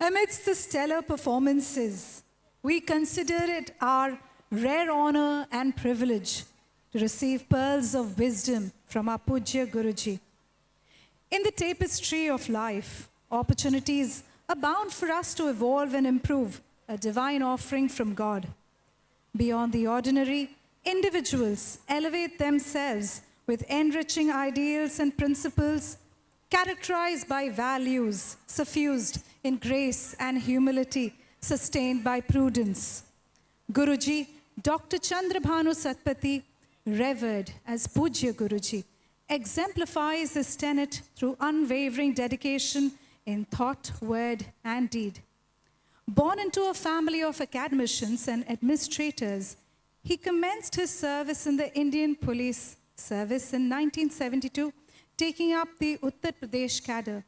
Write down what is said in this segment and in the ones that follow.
Amidst the stellar performances, we consider it our rare honor and privilege to receive pearls of wisdom from our Pujya Guruji. In the tapestry of life, opportunities abound for us to evolve and improve, a divine offering from God. Beyond the ordinary, individuals elevate themselves with enriching ideals and principles characterized by values suffused in grace and humility, sustained by prudence. Guruji, Dr. Chandra Bhanu Satpathy, revered as Pujya Guruji, exemplifies this tenet through unwavering dedication in thought, word, and deed. Born into a family of academicians and administrators, he commenced his service in the Indian Police Service in 1972, taking up the Uttar Pradesh cadre.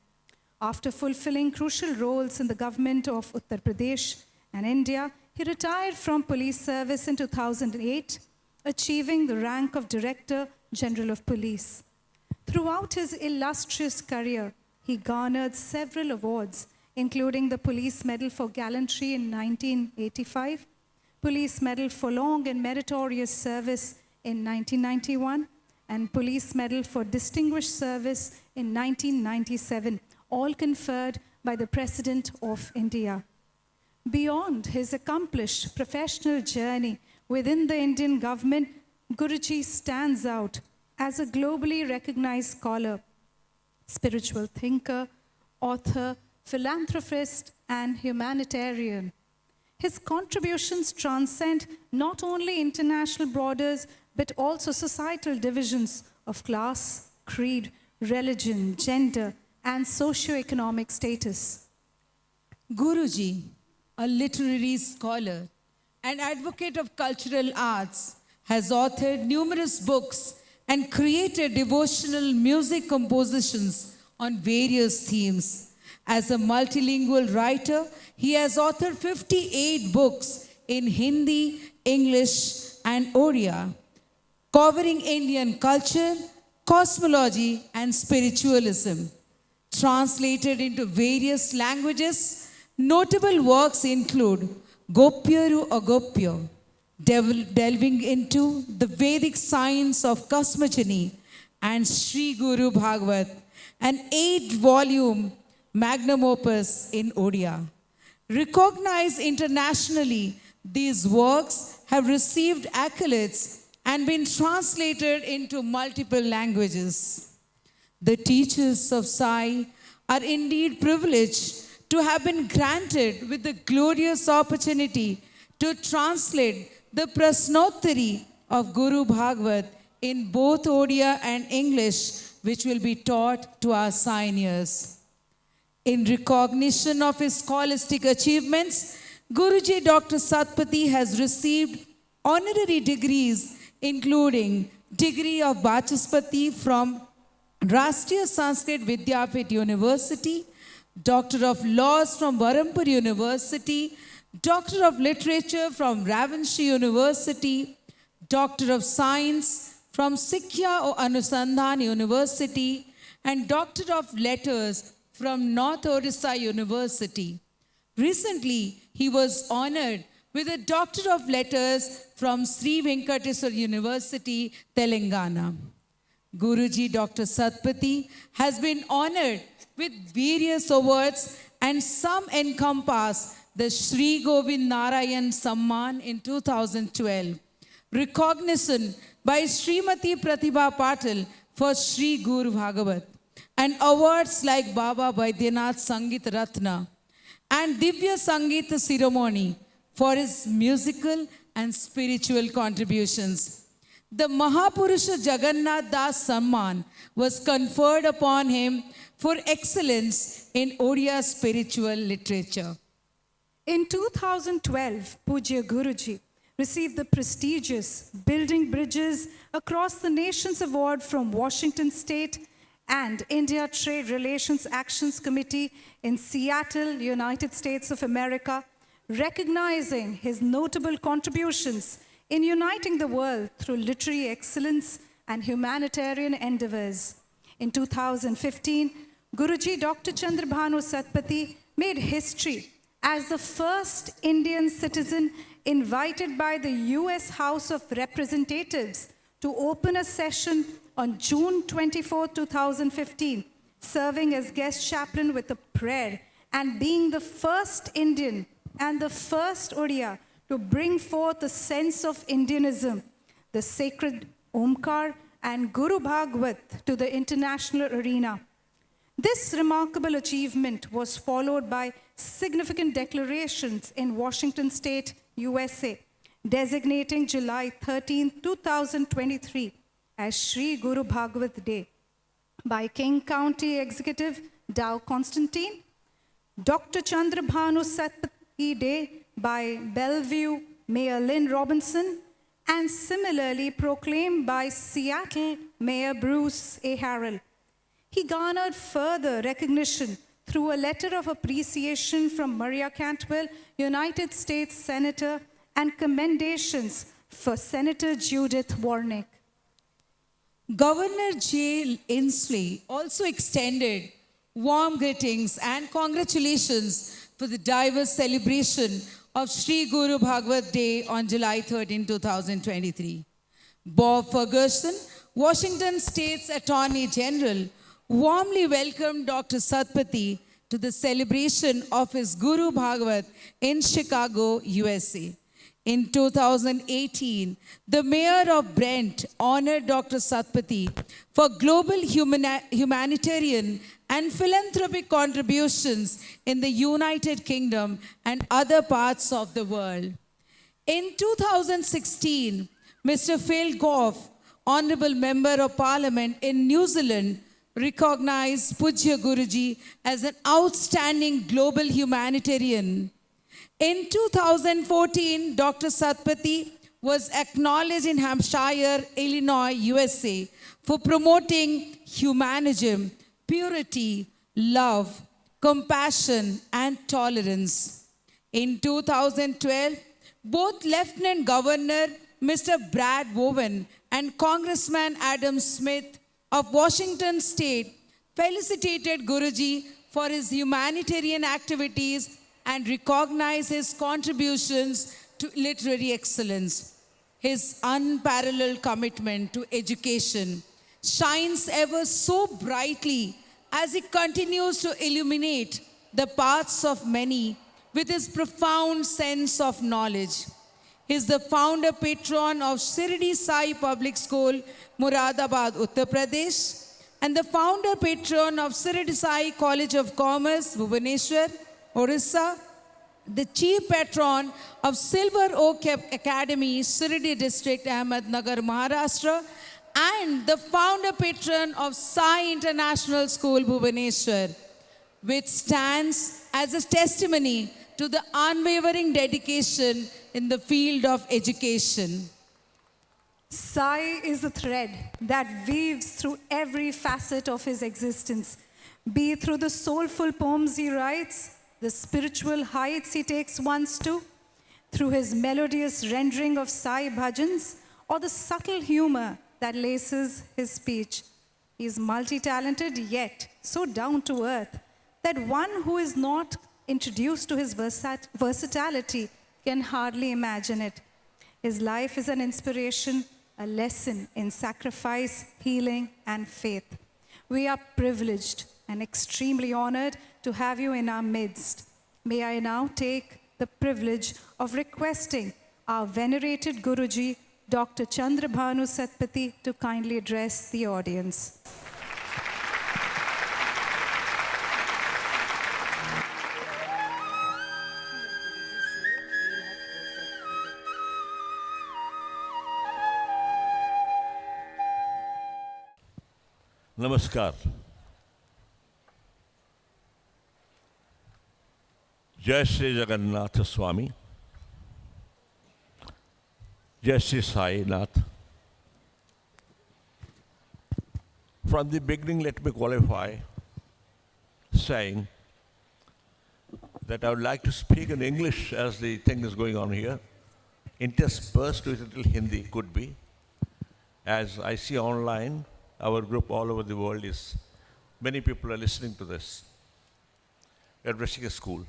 After fulfilling crucial roles in the government of Uttar Pradesh and India, he retired from police service in 2008, achieving the rank of Director General of Police. Throughout his illustrious career, he garnered several awards, including the Police Medal for Gallantry in 1985, Police Medal for Long and Meritorious Service in 1991, and Police Medal for Distinguished Service in 1997, all conferred by the President of India. Beyond his accomplished professional journey within the Indian government, Guruji stands out as a globally recognized scholar, spiritual thinker, author, philanthropist, and humanitarian. His contributions transcend not only international borders, but also societal divisions of class, creed, religion, gender, and socio-economic status. Guruji, a literary scholar and advocate of cultural arts, has authored numerous books and created devotional music compositions on various themes. As a multilingual writer, he has authored 58 books in Hindi, English, and Odia, covering Indian culture, cosmology, and spiritualism. Translated into various languages, notable works include Gopyaru Agopya, delving into the Vedic science of cosmogony, and Sri Guru Bhagavat, an 8-volume magnum opus in Odia. Recognized internationally, these works have received accolades and been translated into multiple languages. The teachers of SAI are indeed privileged to have been granted with the glorious opportunity to translate the Prasnottari of Guru Bhagavat in both Odia and English, which will be taught to our seniors. In recognition of his scholastic achievements, Guruji Dr. Sathpaty has received honorary degrees, including degree of Vachaspati from Rashtriya Sanskrit Vidyapit University, Doctor of Laws from Varampur University, Doctor of Literature from Ravanshi University, Doctor of Science from Sikhya Anusandhan University, and Doctor of Letters from North Odisha University. Recently, he was honored with a Doctor of Letters from Sri Venkateswara University, Telangana. Guruji Dr. Sathpaty has been honored with various awards, and some encompass the Sri Govind Narayan Samman in 2012, recognition by Srimati Pratibha Patil for Sri Guru Bhagavat, and awards like Baba Baidyanath Sangeet Ratna and Divya Sangeet Ceremony for his musical and spiritual contributions. The Mahapurusha Jagannath Das Samman was conferred upon him for excellence in Odia spiritual literature. In 2012, Pujya Guruji received the prestigious Building Bridges Across the Nations Award from Washington State and India Trade Relations Actions Committee in Seattle, United States of America, recognizing his notable contributions in uniting the world through literary excellence and humanitarian endeavors. In 2015, Guruji Dr. Chandra Bhanu Satpathy made history as the first Indian citizen invited by the US House of Representatives to open a session on June 24, 2015, serving as guest chaplain with a prayer and being the first Indian and the first Odia to bring forth a sense of Indianism, the sacred Omkar and Guru Bhagavad to the international arena. This remarkable achievement was followed by significant declarations in Washington State, USA, designating July 13, 2023 as Sri Guru Bhagavad Day by King County Executive Dow Constantine, Dr. Chandra Bhanu Satpathy Day by Bellevue Mayor Lynn Robinson, and similarly proclaimed by Seattle Mayor Bruce A. Harrell. He garnered further recognition through a letter of appreciation from Maria Cantwell, United States Senator, and commendations for Senator Judith Warnick. Governor J. Inslee also extended warm greetings and congratulations for the diverse celebration of Sri Guru Bhagavad Day on July 13, 2023. Bob Ferguson, Washington State's Attorney General, warmly welcomed Dr. Sathpaty to the celebration of his Guru Bhagavad in Chicago, USA. In 2018, the mayor of Brent honored Dr. Sathpaty for global humanitarian and philanthropic contributions in the United Kingdom and other parts of the world. In 2016, Mr. Phil Goff, Honorable Member of Parliament in New Zealand, recognized Pujya Guruji as an outstanding global humanitarian. In 2014, Dr. Sathpaty was acknowledged in Hampshire, Illinois, USA, for promoting humanism, purity, love, compassion, and tolerance. In 2012, both Lieutenant Governor Mr. Brad Bowen and Congressman Adam Smith of Washington State felicitated Guruji for his humanitarian activities and recognized his contributions to literary excellence. His unparalleled commitment to education shines ever so brightly as he continues to illuminate the paths of many with his profound sense of knowledge. He is the founder patron of Shirdi Sai Public School, Muradabad, Uttar Pradesh, and the founder patron of Shirdi Sai College of Commerce, Bhubaneswar, Orissa, the chief patron of Silver Oak Academy, Shirdi District, Ahmednagar, Maharashtra, and the founder patron of SAI International School, Bhubaneswar, which stands as a testimony to the unwavering dedication in the field of education. SAI is a thread that weaves through every facet of his existence, be it through the soulful poems he writes, the spiritual heights he takes ones to, through his melodious rendering of Sai bhajans, or the subtle humor that laces his speech. He is multi-talented, yet so down to earth that one who is not introduced to his versatility can hardly imagine it. His life is an inspiration, a lesson in sacrifice, healing, and faith. We are privileged and extremely honored to have you in our midst. May I now take the privilege of requesting our venerated Guruji, Dr. Chandra Bhanu Satpathy, to kindly address the audience. Namaskar. Jai Shri Jagannatha Swami. Jai Shri Sai Nath. From the beginning, let me qualify saying that I would like to speak in English as the thing is going on here, interspersed with a little Hindi, could be. As I see online, our group all over the world is, many people are listening to this. addressing a school.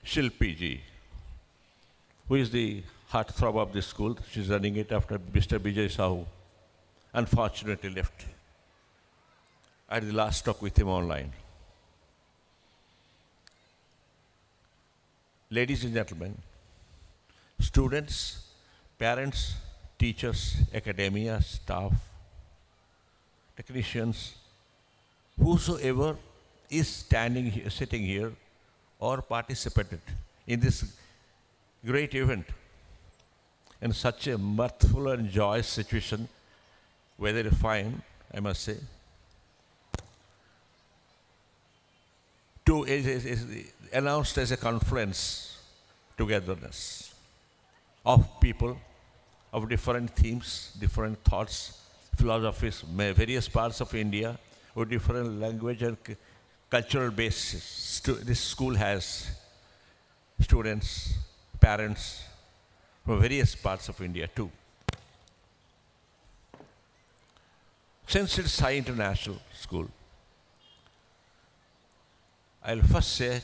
Shilpi ji, who is the heartthrob of this school, she's running it after Mr. Vijay Sahu, unfortunately left. I had the last talk with him online. Ladies and gentlemen, students, parents, teachers, academia, staff, technicians, whosoever is standing here, sitting here, or participated in this great event in such a mirthful and joyous situation, very fine, I must say, is announced as a conference togetherness of people of different themes, different thoughts, philosophies, various parts of India with different language and cultural basis. This school has students, parents from various parts of India too. Since it's SAI International School, I'll first say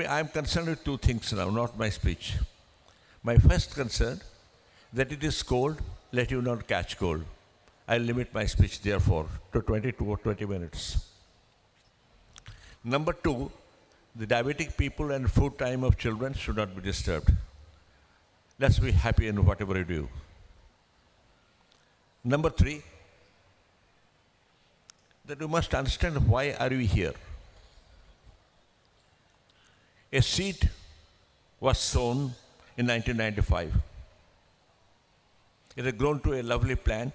I'm concerned with two things now, not my speech. My first concern, that it is cold, let you not catch cold. I'll limit my speech therefore to 22 or 20 minutes. Number two, the diabetic people and food time of children should not be disturbed. Let's be happy in whatever you do. Number three, that you must understand why are we here. A seed was sown in 1995. It has grown to a lovely plant.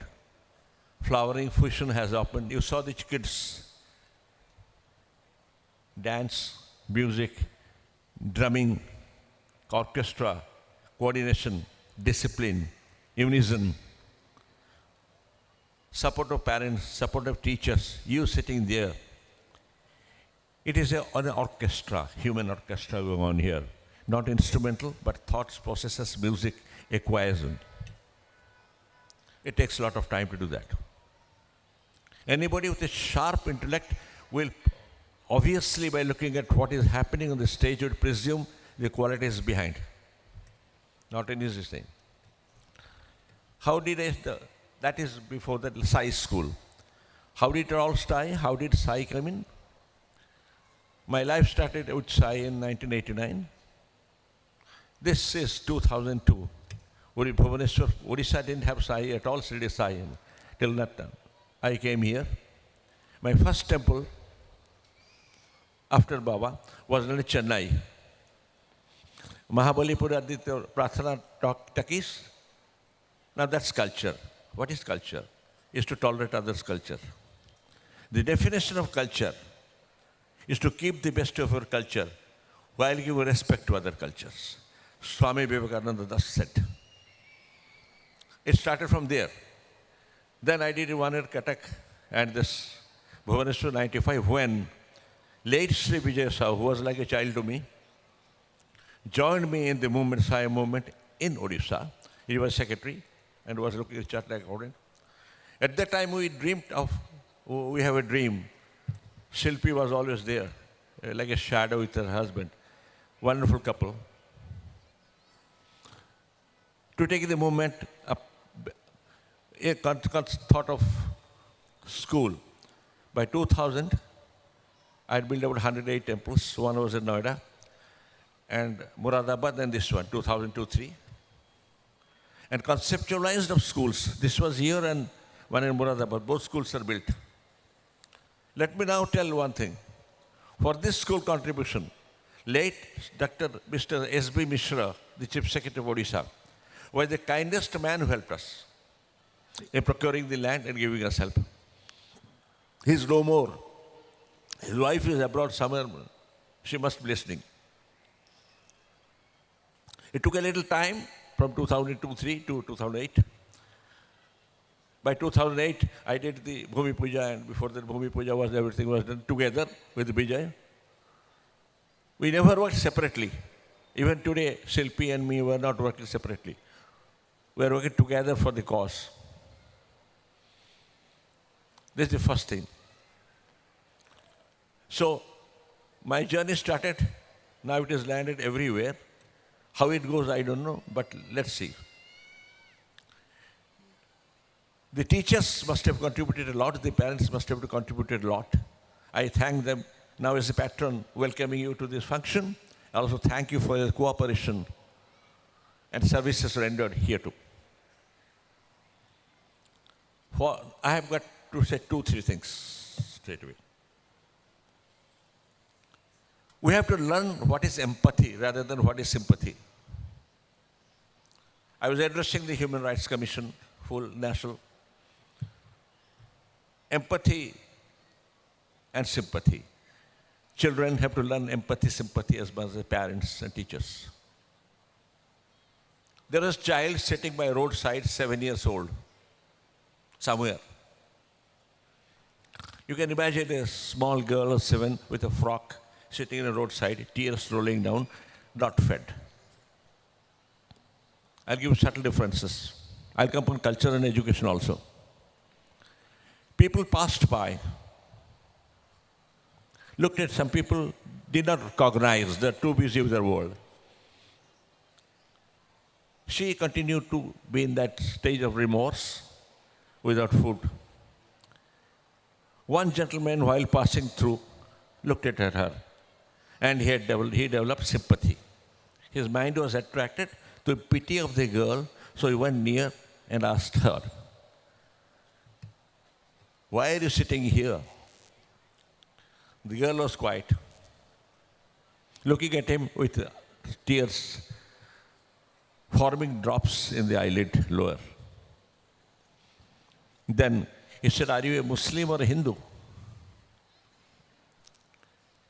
Flowering fusion has opened. You saw the kids dance, music, drumming, orchestra, coordination, discipline, unison, support of parents, support of teachers, you sitting there. It is an orchestra, human orchestra going on here. Not instrumental, but thoughts, processes, music, a quiescent. It takes a lot of time to do that. Anybody with a sharp intellect will obviously, by looking at what is happening on the stage, would presume the quality is behind. Not an easy thing. How did that is before that SAI school. How did it all start? How did SAI come in? My life started with SAI in 1989. This is 2002. Bhubaneswar, Odisha didn't have SAI at all, Shirdi SAI. Till that time, I came here. My first temple after Baba was in Chennai. Mahabalipura Aditya Prathana Takis. Now that's culture. What is culture? Is to tolerate others' culture. The definition of culture is to keep the best of your culture while giving respect to other cultures. Swami Vivekananda thus said. It started from there. Then I did one year Katak and this Bhubaneswar 95 when late Sri Vijay Sahu, who was like a child to me, joined me in the movement, SAI movement in Odisha. He was secretary and was looking at chartered accountant. At that time we we have a dream. Shilpi was always there, like a shadow with her husband. Wonderful couple. To take the movement up, a thought of school. By 2000, I had built about 108 temples. One was in Noida, and Muradabad, and this one, 2002-03. And conceptualized of schools. This was here and one in Muradabad. Both schools are built. Let me now tell one thing. For this school contribution, late Dr. Mr. S.B. Mishra, the Chief Secretary of Odisha, was the kindest man who helped us in procuring the land and giving us help. He is no more. His wife is abroad somewhere. She must be listening. It took a little time from 2002-03 to 2008. By 2008, I did the Bhumi Puja, and before that Bhumi Puja everything was done together with Vijay. We never worked separately. Even today, Shilpi and me were not working separately. We are working together for the cause. This is the first thing. So, my journey started, now it has landed everywhere. How it goes, I don't know, but let's see. The teachers must have contributed a lot, the parents must have contributed a lot. I thank them now as a patron welcoming you to this function. I also thank you for your cooperation and services rendered here too. I have got to say 2-3 things straight away. We have to learn what is empathy rather than what is sympathy. I was addressing the Human Rights Commission, full national. Empathy and sympathy. Children have to learn empathy, sympathy as much as parents and teachers. There was a child sitting by a roadside, 7 years old, somewhere. You can imagine a small girl of 7 with a frock sitting in a roadside, tears rolling down, not fed. I'll give subtle differences. I'll come on culture and education also. People passed by, looked at some people, did not recognize, they're too busy with their world. She continued to be in that stage of remorse, without food. One gentleman, while passing through, looked at her, and he developed sympathy. His mind was attracted to the pity of the girl, so he went near and asked her, "Why are you sitting here?" The girl was quiet, looking at him with tears forming drops in the eyelid lower. Then he said, "Are you a Muslim or a Hindu?"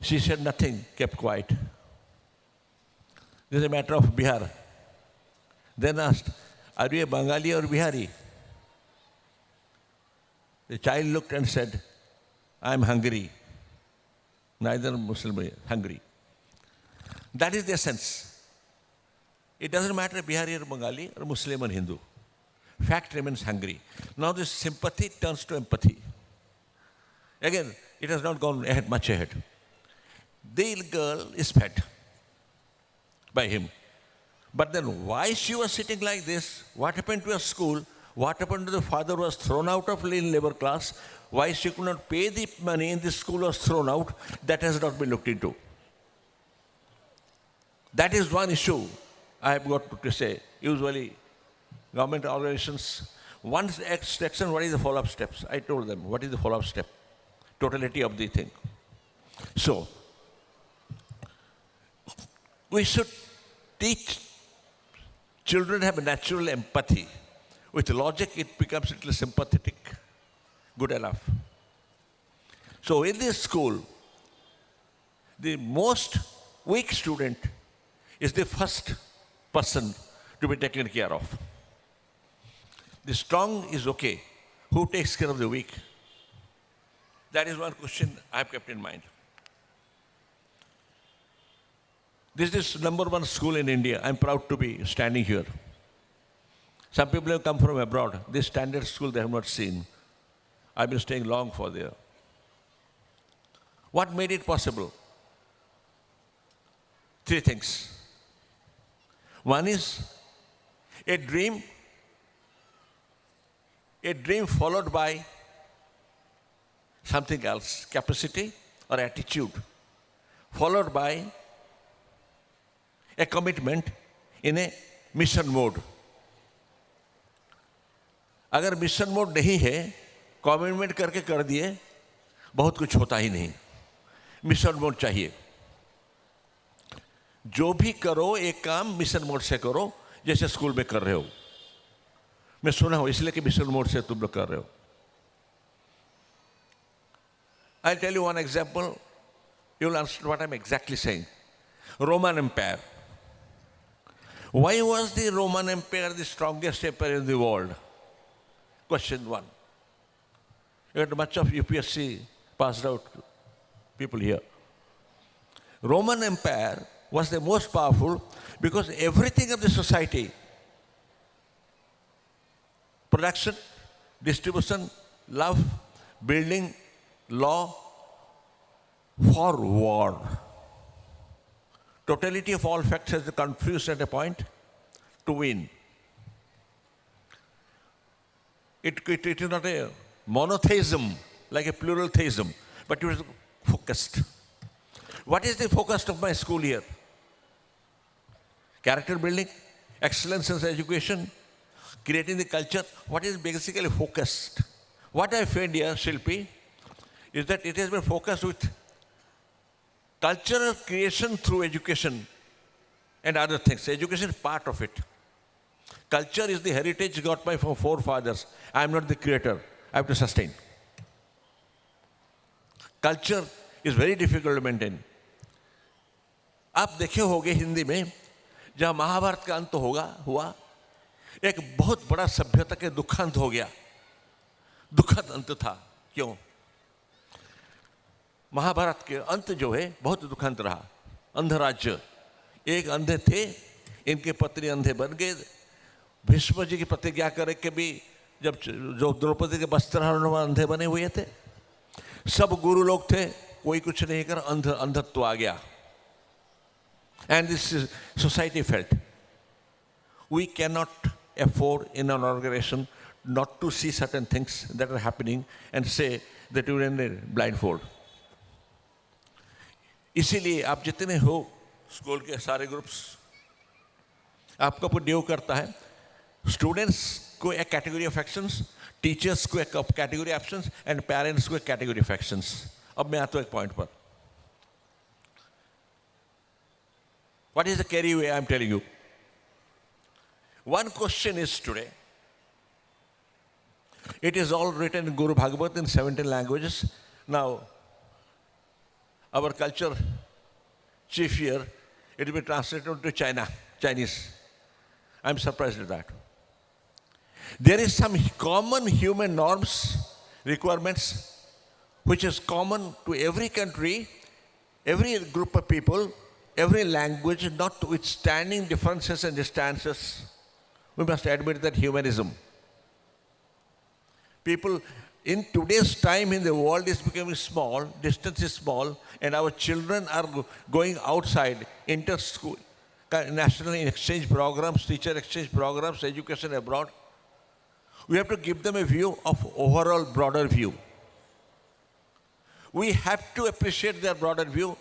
She said nothing, kept quiet. This is a matter of Bihar. Then asked, "Are you a Bengali or Bihari?" The child looked and said, "I am hungry." Neither Muslim, hungry. That is the essence. It doesn't matter Bihari or Bengali or Muslim or Hindu. Fact remains hungry. Now this sympathy turns to empathy. Again, it has not gone ahead, much ahead. The girl is fed by him. But then why she was sitting like this? What happened to her school? What happened to the father who was thrown out of labor class? Why she could not pay the money and the school was thrown out? That has not been looked into. That is one issue I have got to say. Usually, government organizations, once action, what is the follow-up steps? I told them, what is the follow-up step? Totality of the thing. So, we should teach children have a natural empathy. With logic, it becomes a little sympathetic. Good enough. So in this school, the most weak student is the first person to be taken care of. The strong is okay. Who takes care of the weak? That is one question I have kept in mind. This is #1 school in India. I'm proud to be standing here. Some people have come from abroad. This standard school they have not seen. I've been staying long for there. What made it possible? 3 things. One is a dream followed by something else, capacity or attitude, followed by a commitment in a mission mode. अगर mission mode नहीं है, commitment करके कर दिए, बहुत कुछ होता ही नहीं. मिशन मोड चाहिए. जो भी करो एक काम मिशन मोड से करो, जैसे स्कूल में कर रहे हो. मैं सुना हूं इसलिए कि मिशन मोड से तुम लोग कर रहे हो. I'll tell you one example. You'll understand what I'm exactly saying. Roman Empire. Why was the Roman Empire the strongest empire in the world? Question 1. You had much of UPSC passed out people here. Roman Empire was the most powerful because everything of the society, production, distribution, love, building law for war. Totality of all facts has to confuse at a point to win. It is not a monotheism, like a plural theism, but it is focused. What is the focus of my school here? Character building, excellence in education, creating the culture. What is basically focused? What I find here, Shilpi, is that it has been focused with cultural creation through education and other things. Education is part of it. Culture is the heritage got by from forefathers. I am not the creator. I have to sustain. Culture is very difficult to maintain. आप देखे होंगे हिंदी में जहाँ महाभारत का अंत हुआ एक बहुत बड़ा सभ्यता के दुखांत हो गया. दुखद अंत था. क्यों? महाभारत के अंत जो है बहुत दुखंत रहा. अंधराज्य, एक अंधे थे, इनके पत्नी अंधे बन गए. भीष्म जी की प्रतिज्ञा करे कि भी जब जो द्रौपदी के वस्त्र अंधे बने हुए थे, सब गुरु लोग थे, कोई कुछ नहीं कर अंधत्व आ गया. And this is society felt. We cannot afford in an organization not to see certain things that are happening and say that you're in a blindfold. इसीलिए आप जितने हो स्कूल के सारे ग्रुप्स आपका ऊपर ड्यू करता है. स्टूडेंट्स को एक कैटेगरी ऑफ एक्शंस, टीचर्स को एक category of actions and parents को एक कैटेगरी ऑफ एक्शंस. अब मैं आता हूँ एक पॉइंट पर. What is the carry-away I am telling you? One question is today. It is all written in Guru Bhagavad in 17 languages. Now, our culture chief here, it will be translated into Chinese. I am surprised at that. There is some common human norms, requirements, which is common to every country, every group of people, every language, notwithstanding differences and distances. We must admit that humanism. People in today's time in the world is becoming small, distance is small, and our children are going outside, inter-school, national exchange programs, teacher exchange programs, education abroad. We have to give them a view of overall broader view. We have to appreciate their broader view,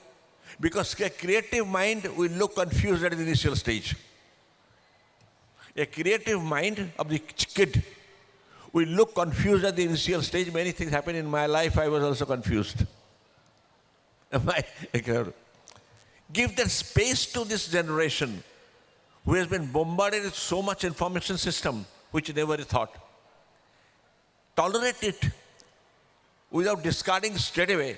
because a creative mind will look confused at the initial stage. A creative mind of the kid will look confused at the initial stage. Many things happen in my life, I was also confused. Give that space to this generation who has been bombarded with so much information system which never thought. Tolerate it without discarding straight away.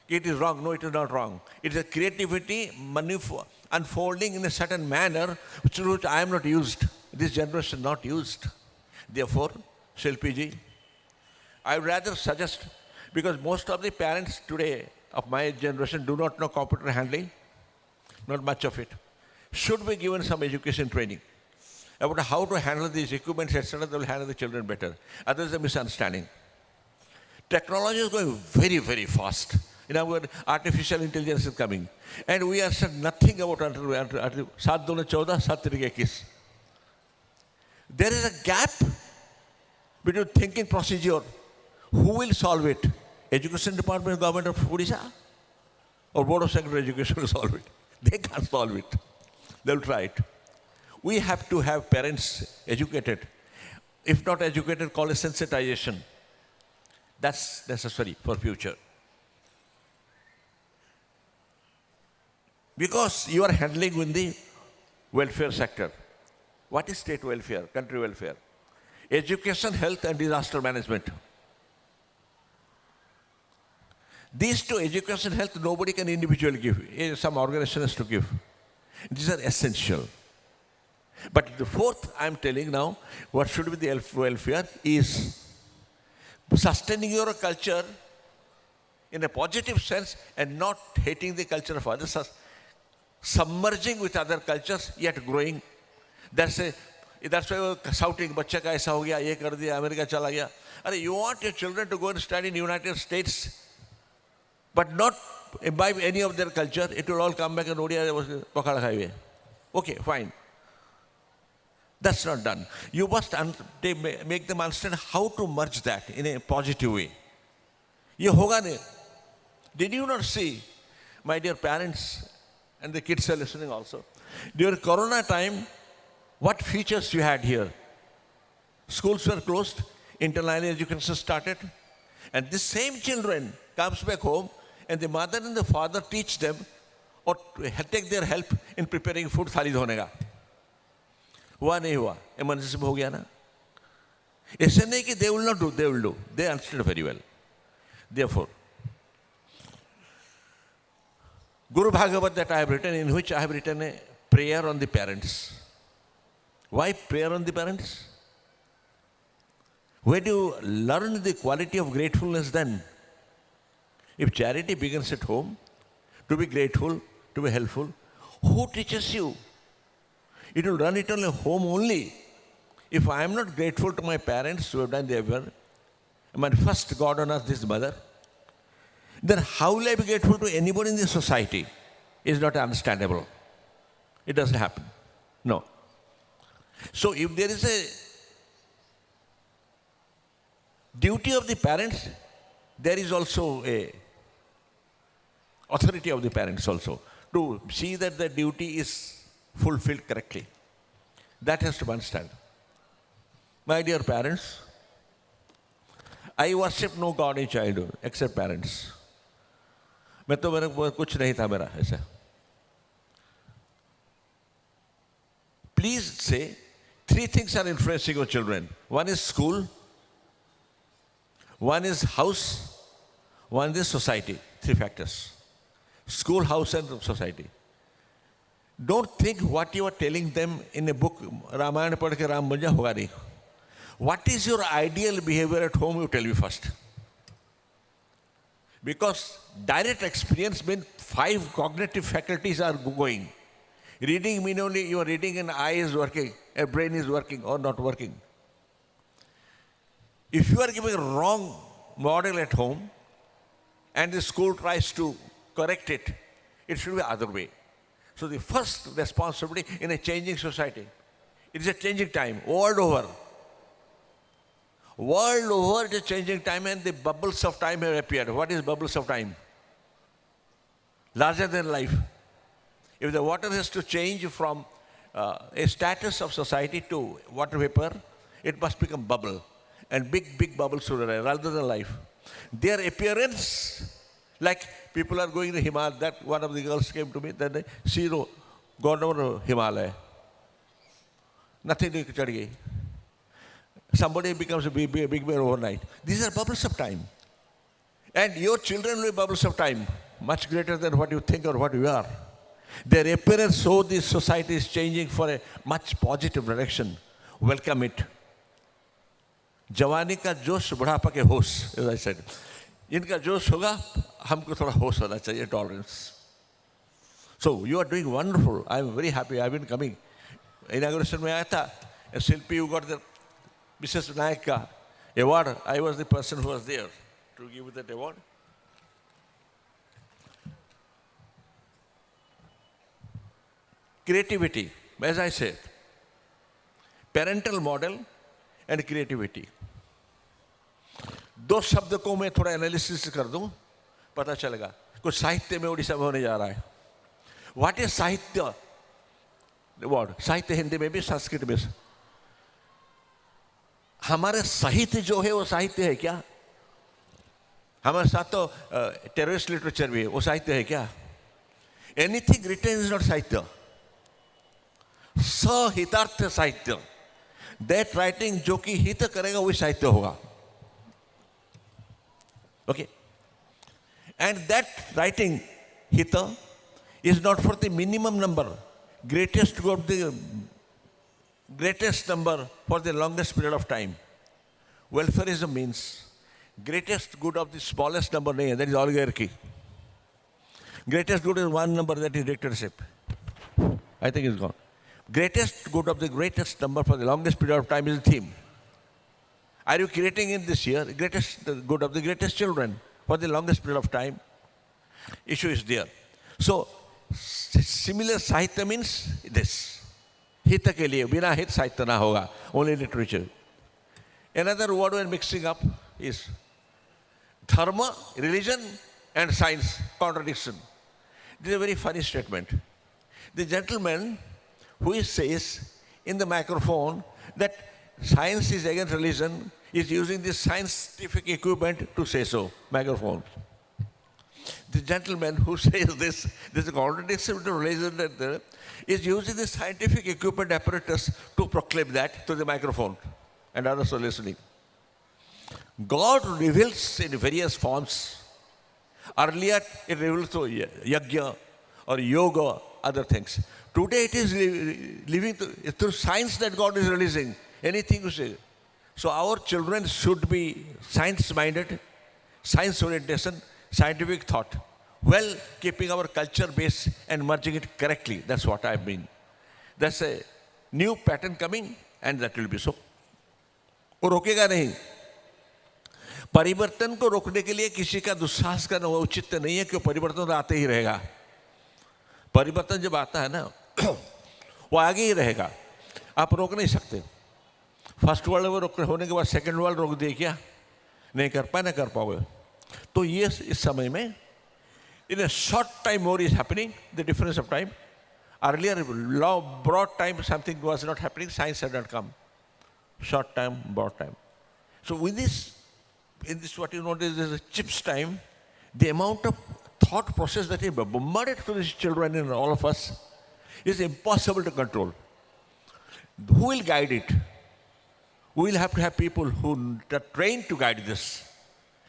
It is wrong. No, it is not wrong. It is a creativity unfolding in a certain manner which I am not used. This generation is not used. Therefore, Shilpi ji, I would rather suggest, because most of the parents today of my generation do not know computer handling, not much of it, should be given some education training about how to handle these equipments, etc. They will handle the children better. Otherwise, a misunderstanding. Technology is going very, very fast. In our artificial intelligence is coming. And we have said nothing about artificial. 7-2-14, 7-3-21. There is a gap between thinking procedure. Who will solve it? Education Department, Government of Odisha? Or Board of Secondary Education will solve it? They can't solve it. They will try it. We have to have parents educated. If not educated, call it sensitization. That's necessary for future. Because you are handling with the welfare sector. What is state welfare, country welfare? Education, health, and disaster management. These two, education, health, nobody can individually give. Some organization has to give. These are essential. But the fourth, I am telling now, what should be the welfare is sustaining your culture in a positive sense and not hating the culture of others, submerging with other cultures, yet growing. That's a That's why we're shouting, बच्चे का ऐसा हो गया, ये कर दिया, America चला गया. अरे, you want your children to go and study in the United States, but not imbibe any of their culture. It will all come back and Odia was pakada highway. Okay, fine. That's not done. You must make them understand how to merge that in a positive way. ये होगा नहीं. Did you not see, my dear parents, and the kids are listening also, during Corona time, what features you had here? Schools were closed, internal education started, and the same children comes back home, and the mother and the father teach them or take their help in preparing food. थाली धोने का हुआ नहीं हुआ, emergency में हो गया ना. ऐसे नहीं कि they will not do, they will do. They understand very well. Therefore, Guru Bhagavad that I have written, in which I have written a prayer on the parents. Why prayer on the parents? Where do you learn the quality of gratefulness then? If charity begins at home, to be grateful, to be helpful, who teaches you? It will run it on a home only. If I am not grateful to my parents who have done their work, my first God on earth is mother, then how will I be grateful to anybody in the society? Is not understandable. It doesn't happen. No. So if there is a duty of the parents, there is also a authority of the parents also to see that the duty is fulfilled correctly. That has to be understood. My dear parents, I worship no God in childhood except parents. मैं तो मेरे कुछ नहीं था मेरा ऐसा. Please say, 3 things are influencing your children. One is school, one is house, one is society. 3 factors. School, house and society. Don't think what you are telling them in a book, Ramayana padh ke Ram ban ja, hoga nahi. What is your ideal behavior at home, you tell me first. Because direct experience means 5 cognitive faculties are going. Reading means only you are reading and eye is working, a brain is working or not working. If you are giving a wrong model at home and the school tries to correct it, it should be other way. So the first responsibility in a changing society, it is a changing time, world over. World over it is changing time and the bubbles of time have appeared. What is bubbles of time? Larger than life. If the water has to change from a status of society to water vapor, it must become bubble. And big bubbles should arise, rather than life. Their appearance, like people are going to Himalaya, that one of the girls came to me, that they see gone over Himalaya. Nothing to chadi. Somebody becomes a big man overnight. These are bubbles of time. And your children will be bubbles of time, much greater than what you think or what you are. Their appearance, so this society is changing for a much positive direction. Welcome it. जवानी का जोश बुढ़ापा के होश, as I said. इनका जोश होगा, हमको थोड़ा होश होना चाहिए, tolerance. So you are doing wonderful. I am very happy. I have been coming. Inauguration में आया था. Silpi, you got the Mrs. Naik award. I was the person who was there to give you that award. Creativity, as I said, parental model and creativity. 2 शब्द को मैं थोड़ा analysis कर दूं, पता चलेगा. कुछ साहित्य में उड़ीसा में होने जा रहा है. What is साहित्य? Word. साहित्य हिंदी में भी, संस्कृत में. हमारे साहित्य जो है वो साहित्य है क्या? हमारे साथ तो टेररिस्ट लिटरेचर भी है, वो साहित्य है क्या? Anything written is not साहित्य. सहितार्थ साहित्य. That writing जो कि हित करेगा वही साहित्य होगा. Okay. And that writing hita is not for the minimum number, greatest good of the greatest number for the longest period of time. Welfareism means greatest good of the smallest number, that is oligarchy. Greatest good is one number, that is dictatorship. I think it's gone. greatest good of the greatest number for the longest period of time is the theme. Are you creating in this year the greatest good of the greatest children for the longest period of time? Issue is there. So, similar sahitya means this. Hita ke liye, bina hit sahitya na hoga, only literature. Another word we are mixing up is dharma, religion and science, contradiction. This is a very funny statement. The gentleman who says in the microphone that science is against religion is using this scientific equipment to say so, microphone. The gentleman who says this is a contradiction to religion, is using the scientific equipment apparatus to proclaim that to the microphone, and others are listening. God reveals in various forms. Earlier it revealed through yajna or yoga, other things. Today it is living through science that God is releasing. Anything you say. So our children should be science-minded, science orientation, scientific thought, well keeping our culture base and merging it correctly. That's what I mean. That's a new pattern coming and that will be so. वो रोकेगा नहीं. परिवर्तन को रोकने के लिए किसी का दुस्साहस करना वो उचित नहीं है, क्योंकि परिवर्तन तो आते ही रहेगा. परिवर्तन जब आता है ना वो आगे ही रहेगा, आप रोक नहीं सकते. फर्स्ट वर्ल्ड वॉर होने के बाद सेकेंड वर्ल्ड रोक दिए क्या? नहीं कर पाए, ना कर पाओगे. तो ये इस समय में in a short time more is happening, the difference of time. Earlier law broad time something was not happening, science had not come. Short time, broad time. So in this what you notice is a chip's time, the amount of thought process that is bombarded to these children and all of us is impossible to control. Who will guide it? We will have to have people who are trained to guide this.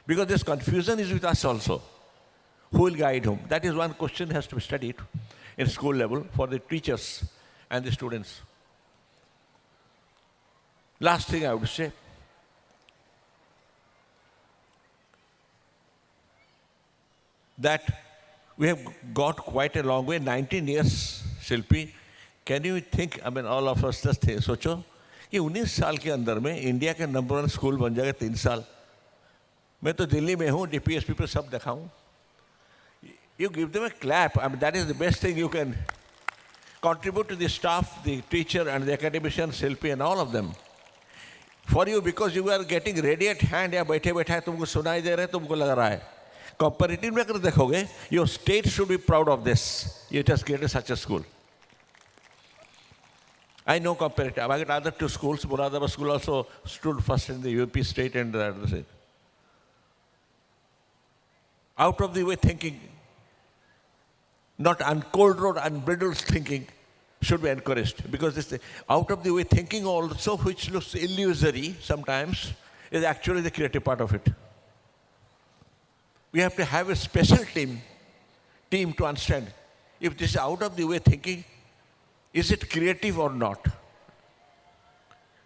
Because this confusion is with us also. Who will guide whom? That is one question that has to be studied in school level for the teachers and the students. Last thing I would say, that we have got quite a long way, 19 years, Shilpi. Can you think, I mean, all of us just सोचो कि 19 साल के अंदर में India के number 1 school बन जाएगा. 3 साल. मैं तो दिल्ली में हूँ, DPSP पे सब दिखाऊँ. You give them a clap. I mean, that is the best thing you can contribute to the staff, the teacher and the academicians, Shilpi and all of them. For you, because you are getting ready at hand, या बैठे बैठे तुमको सुनाई दे रहे, तुमको लग रहा है. Comparative में अगर देखोगे, your state should be proud of this. You just created such a school. I know comparative. I got other 2 schools. Muradabad school also stood first in the UP state and the other state. Out of the way thinking, not uncold road, unbridled thinking, should be encouraged, because this out of the way thinking also, which looks illusory sometimes, is actually the creative part of it. We have to have a special team to understand if this is out of the way thinking, is it creative or not?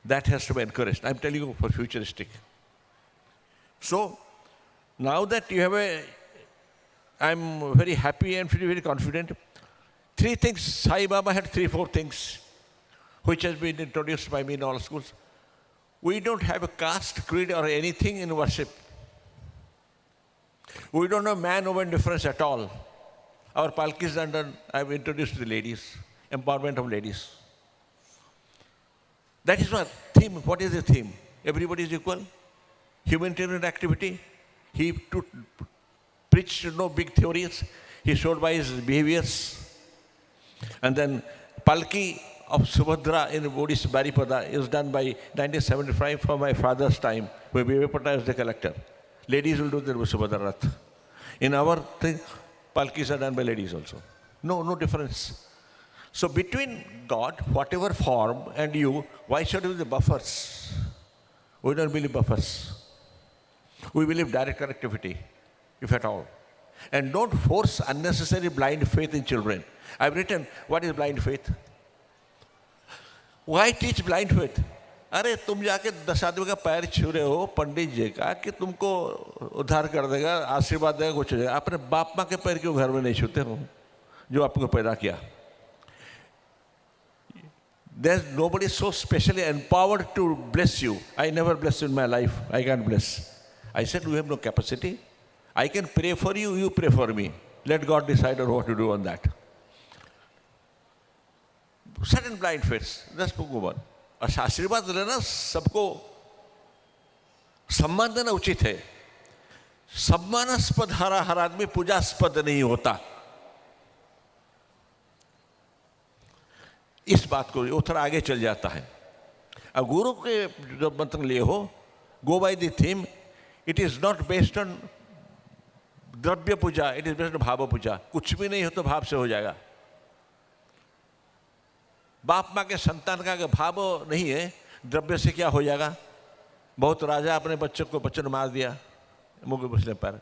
That has to be encouraged. I'm telling you for futuristic. So now that you have I'm very happy and very confident. 3 things, Sai Baba had 3-4 things, which has been introduced by me in all schools. We don't have a caste, creed or anything in worship. We don't have man-woman difference at all. Our palkis are done, I've introduced the ladies, empowerment of ladies. That is what theme. What is the theme? Everybody is equal. Humanitarian activity. He preached no big theories. He showed by his behaviors. And then Palki of Subhadra in Odisha Baripada is done by 1975 from my father's time, where Vivepata is the collector. Ladies will do the Subhadra Rath. In our thing, Palkis are done by ladies also. No difference. So between God, whatever form, and you, why should we be the buffers? We don't believe buffers. We believe direct connectivity, if at all. And don't force unnecessary blind faith in children. I've written, what is blind faith? Why teach blind faith? अरे तुम जाके 10 आदमी का पैर छू रहे हो पंडित जी का कि तुमको उद्धार कर देगा, आशीर्वाद देगा, कुछ देगा. अपने बाप माँ के पैर क्यों घर में नहीं छूते हो जो आपको पैदा किया? There's nobody so specially empowered to bless you. I never blessed in my life. I can't bless. I said, we have no capacity. I can pray for you, you pray for me. Let God decide on what to do on that. Certain blind faiths, that's Bhagwan. आशीर्वाद लेना सबको सम्मान देना उचित है. सम्मानास्पद हर आदमी पूजास्पद नहीं होता. इस बात को वो थोड़ा आगे चल जाता है. अब गुरु के जो मंत्र लिए हो, go by the theme, it is not based on dravya puja, it is based on bhav puja. कुछ भी नहीं हो तो भाव से हो जाएगा. बाप माँ के संतान का अगर भाव नहीं है, द्रव्य से क्या हो जाएगा. बहुत राजा अपने बच्चों को बच्चन मार दिया मुंह बचने पर.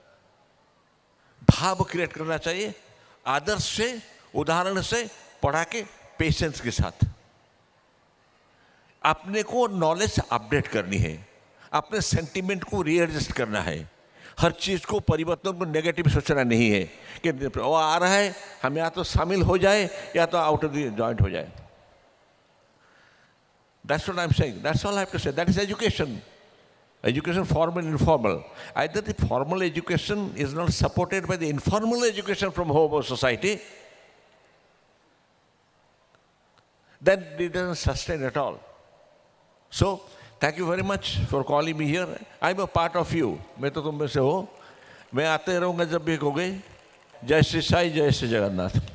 भाव क्रिएट करना चाहिए, आदर्श से, उदाहरण से, पढ़ा के, पेशेंस के साथ. अपने को नॉलेज अपडेट करनी है, अपने सेंटिमेंट को रीएडजस्ट करना है. हर चीज को परिवर्तन को नेगेटिव सोचना नहीं है कि वो आ रहा है, हम या तो शामिल हो जाए या तो आउट ऑफ द जॉइंट हो जाए. That's what I'm saying. That's all I have to say. That is education. Education, formal and informal. Either the formal education is not supported by the informal education from home or society, then it doesn't sustain at all. So, thank you very much for calling me here. I'm a part of you. मैं तो तुम में से हो. मैं आते रहूँगा जब भी कहोगे. जय श्री साई, जय श्री जगन्नाथ.